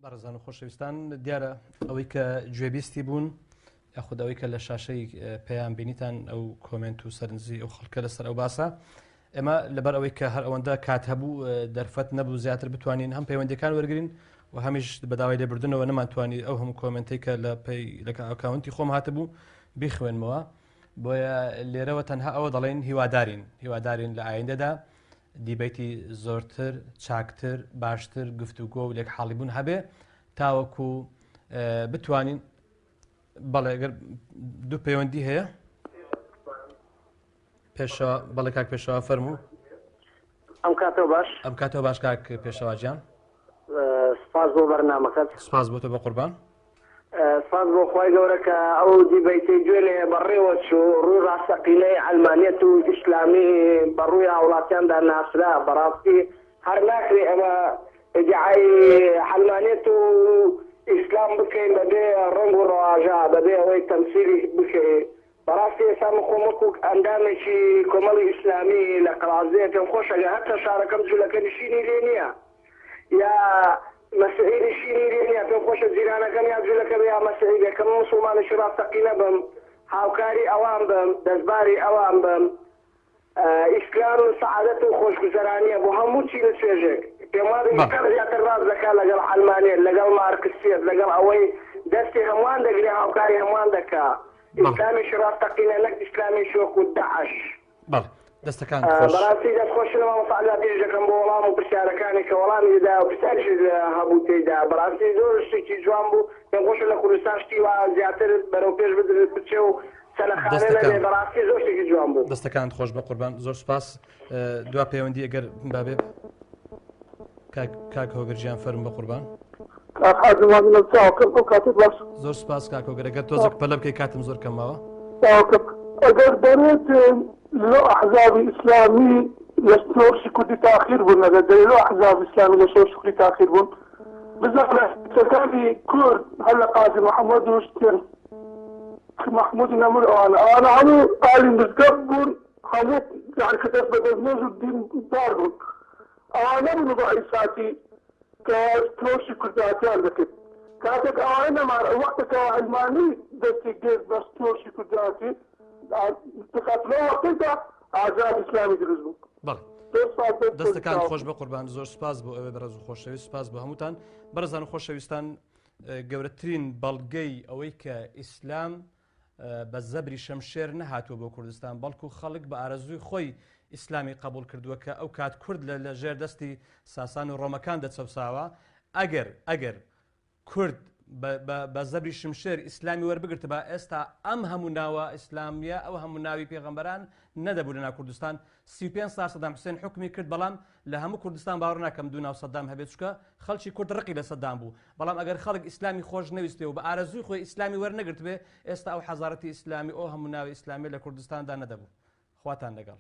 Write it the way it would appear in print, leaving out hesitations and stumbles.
بەڕێزان و خۆشەویستان دیارە ئەوەی کە گوێبیستی بوون یاخود ئەوەی کە لە شاشەی پێیان بینیتان ئەو کۆمنت و سەرنجی ئەو خەڵکە لەسەر ئەو باسە ئێمە لەبەر ئەوەی کە هەر ئەوەندە کات هەبوو دەرفەت نەبوو زیاتر بتوانین هەم پەیوەندیەکان وەرگین و هەمیش بەداوای لێبردنەوە نەمانتوانی ئەو هەموو کۆمنتەی کە لە ئەکاونتی خۆم هاتبوو بیخوێنمەوە بۆیە لێرەوە تەنها ئەوە دەڵێن هیوادارین لە ئایندەدا دیبەیتی زۆرتر چاکتر باشتر گفتوگۆ و لێک حاڵیبوون هەبێ تاوەکو بتوانین بەڵێ ئەگەر دوو پەیوەندی هەیە پێشەوە بەڵێ کاک پێشەوە فەرموو ئەم کاتەوە باش کاک پێشەوە گیان سپاس بۆ بەرنامەکەت سپاس بۆ تۆ بە قوربان سپاس بۆ خۆی گەورە کە ئەو دیبەیتەی گوێنێ بەڕێوە چوو ڕووی ڕاستەقینەی ئەلمانیەت و ئیسلامی بەڕووی هاوڵاتیاندا ناسرا بەڕاستی هەر ناکرێ ئەمە ئیدعای ئەلمانیەت و ئیسلام بکەین بەبێ ڕەنگ و ڕەواژە بەبێ ئەوەی تەمسیلی بکەین بەڕاستی ئێستا خۆم وەکو ئەندامێکی کۆمەڵی ئیسلامی لە قەڵازەیە پێم خۆشە هەتا شارەکەم جوولەکە نشینی لێ نییە یا مەسیحی نشینی لێ نییە پێم خۆشە جیرانەکەم یا جوولەکە بێ یا مەسیحیەکەم موسڵمانێکی ڕاستەقینە بم هاوکاری ئەوان بم دەستباری ئەوان بم ئیسلام سەعادەت و خۆشگوزەرانیە بۆ هەموو چی لە سوێژێک پێم وایە ئیسلام زیاتر ڕاز دەکات لەگەڵ ئەلمانیەت لەگەڵ مارکسیەت لەگەڵ ئەوەی دەستی هەمووان دەگرێ هاوکاری هەمووان دەکات ئیسلامیش ڕاستەقینە نەک ئیسلامیش وەکو داعش دەستەکان بەڕاستی دەستخۆشنەوە مەساعدا پێشەکەم بۆ وەڵام و پرسیارەکانی کە وەڵامیدا و پرسیارش هەبوو تێیدا بەڕاستی زۆر شتێکی جوان بوو پێم خۆشە لە کوردستان شتی وا زیاتر بەرەو پێش بدرێت بچێ و سەنەخانە لەبێ بەڕاستی زۆر شتێکی جوان بوو دەستەکانت خۆش بە قوربان زۆر سوپاس دوا پەیوەندی ئەگەر بابێ کاک هۆگرجیان فەرم بە قوربان زۆر سپاس کاک هۆگر ئەگەر تۆزێک پەلە بکەی کاتم زۆر کەماوە ئەگەر دەرێت لە ئەحزابی ئیسلامی لە شۆرشی کوردی تاخیر بوون ئەگەر دەرێت لە ئەحزابی ئیسلامی لە شۆرشی کوردی تاخیر بوون بزانە کەسانی کورد هەر لە قازی محەممەد و شتر محمود نەمر ئەوانە هەموو ئالی مزگەب بوون هەموو یعنی کە دەست بە دەستنێژ و دیندار بوون ئەوانە بوون بە ئیساتی کە شۆرشی کورداتیان دەکرد کاتێک ئەوانە نەمار وەختێکە ئەلمانی دەستی گرت بە شۆرشی کورداتی دەکاتلەوە وەختێکدا ئازاد ئیسلامی دروست بوو دەستەکان خۆش بە قوربان زۆر سپاس بۆ ئەوێ بەڕێز و خۆشەویست سپاس بە هەمووتان بەڕێزان و خۆشەویستان گەورەترین بەڵگەی ئەوەی کە ئیسلام بە زەبری شەمشێر نەهاتووە بۆ کوردستان بەڵکو خەڵک بە ئارەزووی خۆی ئیسلامی قبول کردووە کە ئەو کات کورد لە ژێر دەستی ساسان و ڕۆمەکان دەچەوساوە ئەگەر کورد بە زەبری شمشێر ئیسلامی وەربگرتە بە ئێستا ئەم هەموو ناوە ئیسلامیە ئەو هەموو ناوی پێغەمبەران نەدەبوو لەناو کوردستان 35 سال سەدام حوسێن حکمی کرد بەڵام لە هەموو کوردستان باوەڕ ناکەم دوو ناو سەدام هەبێت چکە خەڵکی کورد ڕقی لە سەدام بوو بەڵام ئەگەر خەڵک ئیسلامی خۆش نەویستێ و بە ئارەزووی خۆی ئیسلامی وەرنەگرت بێ ئێستا ئەو حەزارەتی ئیسلامی ئەو هەموو ناوی ئیسلامی لە کوردستاندا نەدەبوو خواتان لەگەڵ